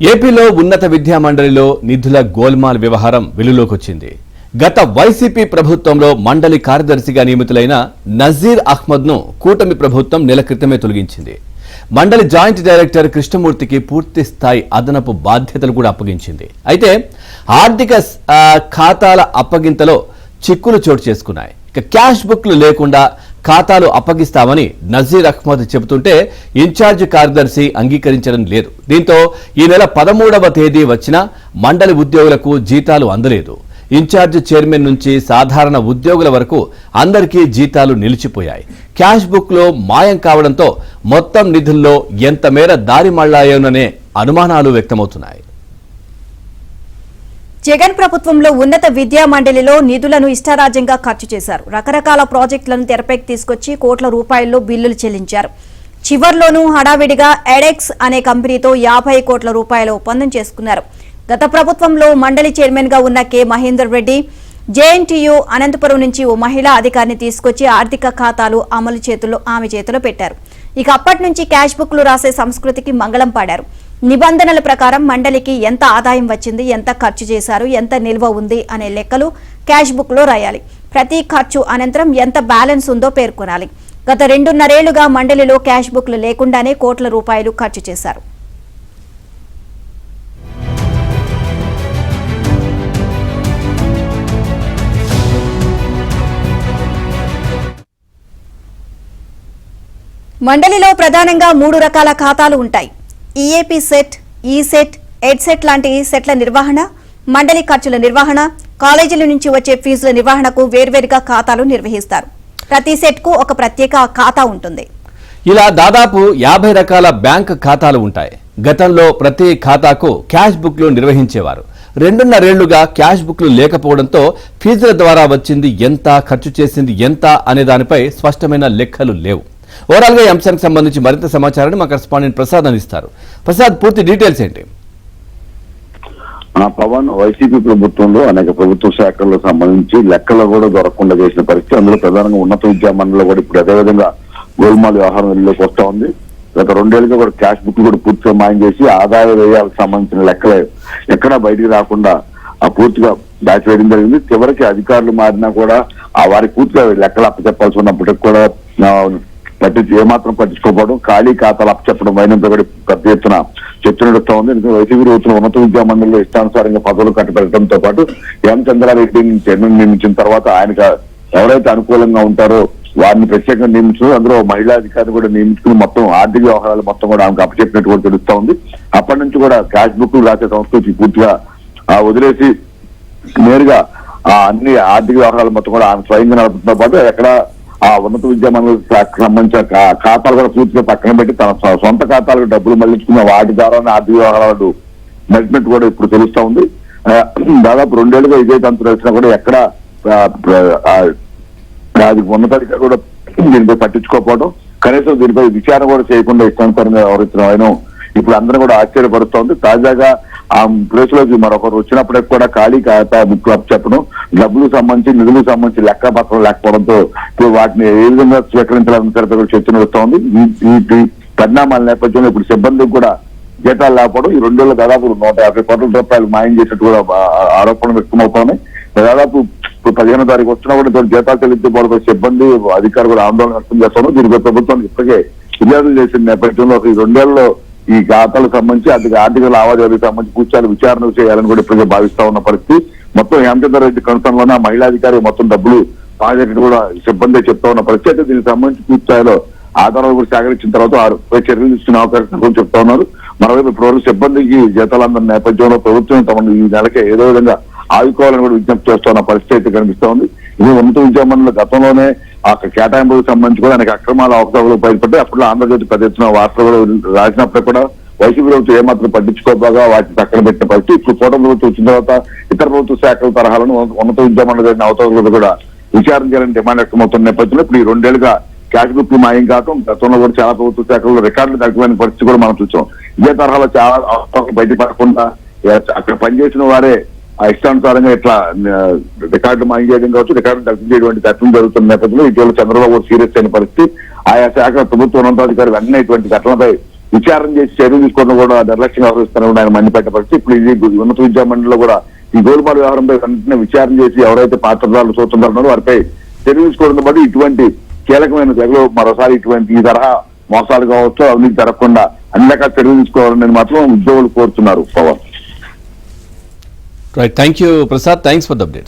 ఏపీలో ఉన్నత విద్యా మండలిలో నిధుల గోల్మాల్ వ్యవహారం వెలుగులోకొచ్చింది. గత వైసీపీ ప్రభుత్వంలో మండలి కార్యదర్శిగా నియమితులైన నజీర్ అహ్మద్ను కూటమి ప్రభుత్వం నెల క్రితమే తొలగించింది. మండలి జాయింట్ డైరెక్టర్ కృష్ణమూర్తికి పూర్తి స్థాయి అదనపు బాధ్యతలు కూడా అప్పగించింది. అయితే ఆర్థిక ఖాతాల అప్పగింతలో చిక్కులు చోటు చేసుకున్నాయి. ఇక క్యాష్ బుక్లు లేకుండా ఖాతాలు అప్పగిస్తామని నజీర్ అహ్మద్ చెబుతుంటే ఇన్ఛార్జ్ కార్యదర్శి అంగీకరించడం లేదు. దీంతో ఈ నెల 13వ తేదీ వచ్చినా మండలి ఉద్యోగులకు జీతాలు అందలేదు. ఇన్ఛార్జ్ చైర్మన్ నుంచి సాధారణ ఉద్యోగుల వరకు అందరికీ జీతాలు నిలిచిపోయాయి. క్యాష్ బుక్ లో మాయం కావడంతో మొత్తం నిధుల్లో ఎంత మేర దారి మళ్లాయోననే అనుమానాలు వ్యక్తమవుతున్నాయి. జగన్ ప్రభుత్వంలో ఉన్నత విద్యా మండలిలో నిధులను ఇష్టారాజ్యంగా ఖర్చు చేశారు. రకరకాల ప్రాజెక్టులను తెరపైకి తీసుకొచ్చి కోట్ల రూపాయల్లో బిల్లులు చెల్లించారు. చివర్లోనూ హడావిడిగా ఎడెక్స్ అనే కంపెనీతో 50 కోట్ల రూపాయల ఒప్పందం చేసుకున్నారు. గత ప్రభుత్వంలో మండలి చైర్మన్ గా ఉన్న కె మహేందర్ రెడ్డి జేఎన్టీయూ అనంతపురం నుంచి ఓ మహిళా అధికారిని తీసుకొచ్చి ఆర్థిక ఖాతాలు ఆమె చేతిలో పెట్టారు. ఇక అప్పటి నుంచి క్యాష్ బుక్లు రాసే సంస్కృతికి మంగళం పాడారు. నిబంధనల ప్రకారం మండలికి ఎంత ఆదాయం వచ్చింది, ఎంత ఖర్చు చేశారు, ఎంత నిల్వ ఉంది అనే లెక్కలు క్యాష్ బుక్ లో రాయాలి. ప్రతి ఖర్చు అనంతరం ఎంత బ్యాలెన్స్ ఉందో పేర్కొనాలి. గత 2.5 ఏళ్లుగా మండలిలో క్యాష్ బుక్లు లేకుండానే కోట్ల రూపాయలు ఖర్చు చేశారు. మండలిలో ప్రధానంగా 3 రకాల ఖాతాలు ఉంటాయి. ఈఏపీ సెట్, ఈ సెట్, ఎడ్ సెట్ లాంటి సెట్ల నిర్వహణ, మండలి ఖర్చుల నిర్వహణ, కాలేజీల నుంచి వచ్చే ఫీజుల నిర్వహణకు వేర్వేరుగా ఖాతాలు నిర్వహిస్తారు. ప్రతి సెట్ కు ఒక ప్రత్యేక ఖాతా ఉంటుంది. ఇలా దాదాపు 50 రకాల బ్యాంక్ ఖాతాలు ఉంటాయి. గతంలో ప్రతి ఖాతాకు క్యాష్ బుక్లు నిర్వహించేవారు. 2.5 ఏళ్లుగా క్యాష్ బుక్లు లేకపోవడంతో ఫీజుల ద్వారా వచ్చింది ఎంత, ఖర్చు చేసింది ఎంత అనే దానిపై స్పష్టమైన లెక్కలు లేవు. ఓవరాల్ గా ఈ అంశానికి సంబంధించి మరింత సమాచారాన్ని మా కరెస్పాండెంట్ ప్రసాద్ అందిస్తారు. ప్రసాద్, పూర్తి డీటెయిల్స్ ఏంటి? పవన్, వైసీపీ ప్రభుత్వంలో అనేక ప్రభుత్వ శాఖలకు సంబంధించి లెక్కలు కూడా దొరకకుండా చేసిన పరిస్థితి. అందులో ప్రధానంగా ఉన్నత విద్యా మండలిలో కూడా ఇప్పుడు అదేవిధంగా గోల్మాల్ వ్యవహారం వెళ్ళలోకి వస్తా ఉంది. గత 2 ఏళ్ళుగా కూడా క్యాష్ బుక్ కూడా పూర్తిగా మాయం చేసి ఆదాయ వ్యయాలకు సంబంధించిన లెక్కలే ఎక్కడా బయటికి రాకుండా పూర్తిగా దాచివేయడం జరిగింది. చివరికి అధికారులు మారినా కూడా వారికి పూర్తిగా లెక్కలు అప్పచెప్పాల్సి ఉన్నప్పటికీ కూడా ఏమాత్రం పట్టించుకోకపోవడం, ఖాళీ ఖాతాలు అప్పచెప్పడం వైనంతో కూడా పెద్ద ఎత్తున చర్చ నడుస్తా ఉంది. వైసీపీ ప్రభుత్వం ఉన్నత విద్యా మండలిలో ఇష్టానుసారంగా పదవులు కట్టబెట్టడంతో పాటు ఎం చంద్రారెడ్డిని చైర్మన్ నియమించిన తర్వాత ఆయనకు ఎవరైతే అనుకూలంగా ఉంటారో వారిని ప్రత్యేకంగా నియమించడం, అందులో మహిళా అధికారిని కూడా నియమించుకుని మొత్తం ఆర్థిక వ్యవహారాలు మొత్తం కూడా ఆమెకు అప్పచెప్పినట్టు కూడా తెలుస్తా ఉంది. అప్పటి నుంచి కూడా క్యాష్ బుక్ రాసే సంస్కృతి పూర్తిగా వదిలేసి నేరుగా అన్ని ఆర్థిక వ్యవహారాలు మొత్తం కూడా ఆమె స్వయంగా నడపడంతో పాటు ఎక్కడ ఉన్నత విద్యా మండలికి సంబంధించిన ఖాతాలు కూడా పూర్తిగా పక్కన పెట్టి తన సొంత ఖాతాలకు డబ్బులు మళ్లించుకున్న వాటి ద్వారానే ఆర్థిక వ్యవహారాలు నడిపినట్టు కూడా ఇప్పుడు తెలుస్తా ఉంది. దాదాపు 2 ఏళ్లుగా ఇదే తంతు తెలిసినా కూడా ఎక్కడ ఉన్నతాధికారులు కూడా దీనిపై పట్టించుకోకపోవడం, కనీసం దీనిపై విచారణ కూడా చేయకుండా ఇష్టానుసారంగా వ్యవహరించడం అయినా ఇప్పుడు అందరూ కూడా ఆశ్చర్యపరుస్తోంది. తాజాగా ఆ ప్లేస్ లోకి మరొకరు వచ్చినప్పటికి కూడా ఖాళీ ఖాతా బుక్ చెప్పడం, డబ్బులకు సంబంధించి నిధులకు సంబంధించి లెక్క పత్రం లేకపోవడంతో ఇప్పుడు వాటిని ఏ విధంగా స్వీకరించాలని కూడా చర్చ నడుస్తోంది. ఈ పరిణామాల నేపథ్యంలో ఇప్పుడు సిబ్బందికి కూడా జీతాలు లేకపోవడం, ఈ 2 ఏళ్ళు దాదాపు 150 కోట్ల రూపాయలు మాయం చేసినట్టు కూడా ఆరోపణలు వ్యక్తమవుతున్నాయి. దాదాపు ఇప్పుడు 15వ తారీఖు వచ్చినా కూడా జీతాలు చెల్లించబోవడంపై సిబ్బంది, అధికారులు కూడా ఆందోళన వ్యక్తం చేస్తున్నారు. దీనిపై ప్రభుత్వానికి ఇప్పటికే ఫిర్యాదులు చేసిన నేపథ్యంలో ఈ 2 ఏళ్లలో ఈ ఖాతాలకు సంబంధించి ఆర్థిక లావాదేవీలకు సంబంధించి కూర్చొని విచారణ చేయాలని కూడా ఇప్పటికే భావిస్తా ఉన్న పరిస్థితి. మొత్తం హేమచంద్ర రెడ్డి కన్సర్న్లోనే మహిళాధికారి మొత్తం డబ్బులు ప్రాజెక్టు కూడా సిబ్బంది చెప్తా ఉన్న పరిస్థితి. దీనికి సంబంధించి పూర్తి స్థాయిలో ఆధారాలు కూడా సేకరించిన తర్వాత చర్యలు తీసుకునే అవకాశం కూడా చెప్తా ఉన్నారు. మరోవైపు ఇప్పటివరకు సిబ్బందికి జీతాలు అందరి నేపథ్యంలో ప్రభుత్వం తమను ఈ నెలకే ఏదో విధంగా ఆదుకోవాలని కూడా విజ్ఞప్తి చేస్తున్న పరిస్థితి అయితే కనిపిస్తా ఉంది. ఇది ఉన్నత విద్యా మండలి గతంలోనే ఆ కేటాయింపులకు సంబంధించి కూడా అనేక అక్రమాల అవకతవకలు బయటపడ్డాయి. అప్పుడు ఆంధ్రజ్యోతి పెద్ద ఎత్తున వార్తలు కూడా రాసినప్పుడు కూడా వైసీపీ ప్రభుత్వం ఏమాత్రం పట్టించుకోగా వాటిని పక్కన పెట్టిన పరిస్థితి. ఇప్పుడు కూటమి ప్రభుత్వం వచ్చిన తర్వాత ఇతర ప్రభుత్వ శాఖల తరహాలను ఉన్నత విద్యా మండలి జరిగిన అవకతవకలు కూడా విచారణ చేయాలని డిమాండ్ వ్యక్తమవుతున్న నేపథ్యంలో ఇప్పుడు ఈ 2 ఏళ్లుగా క్యాష్ బుక్ మాయం కావడం, గతంలో కూడా చాలా ప్రభుత్వ శాఖల్లో రికార్డులు తగ్గిపోయిన పరిస్థితి కూడా మనం చూసాం. ఇదే తరహాలో చాలా అవకతవకలు బయటపడకుండా అక్కడ పనిచేసిన వారే ఇష్టానుసారంగా ఇట్లా రికార్డు మాయం చేయడం కావచ్చు, రికార్డు దర్శనం చేయడం ఘటనలు జరుగుతున్న నేపథ్యంలో ఇటీవల చంద్రబాబు సీరియస్ అయిన పరిస్థితి. ఆయా శాఖ ప్రభుత్వ ఉన్నతాధికారులు అన్ని ఇటువంటి ఘటనలపై విచారణ చేసి చర్యలు తీసుకోవడం కూడా నిర్లక్ష్యంగా వ్యవహరిస్తారని ఆయన మండిపెట్టే పరిస్థితి. ఇప్పుడు ఇది ఉన్నత విద్యా మండలిలో కూడా ఈ గోల్మాల్ వ్యవహారంపై వెంటనే విచారణ చేసి ఎవరైతే పాత్రదారులు సూత్రధారులు వారిపై చర్యలు తీసుకోవడంతో పాటు ఇటువంటి కీలకమైన జగలో మరోసారి ఇటువంటి ఈ తరహా మోసాలు కావచ్చు అవినీతి జరగకుండా అన్ని రకాల చర్యలు తీసుకోవాలని మాత్రం ఉద్యోగులు కోరుతున్నారు. Pawan right, thank you Prasad, thanks for the update.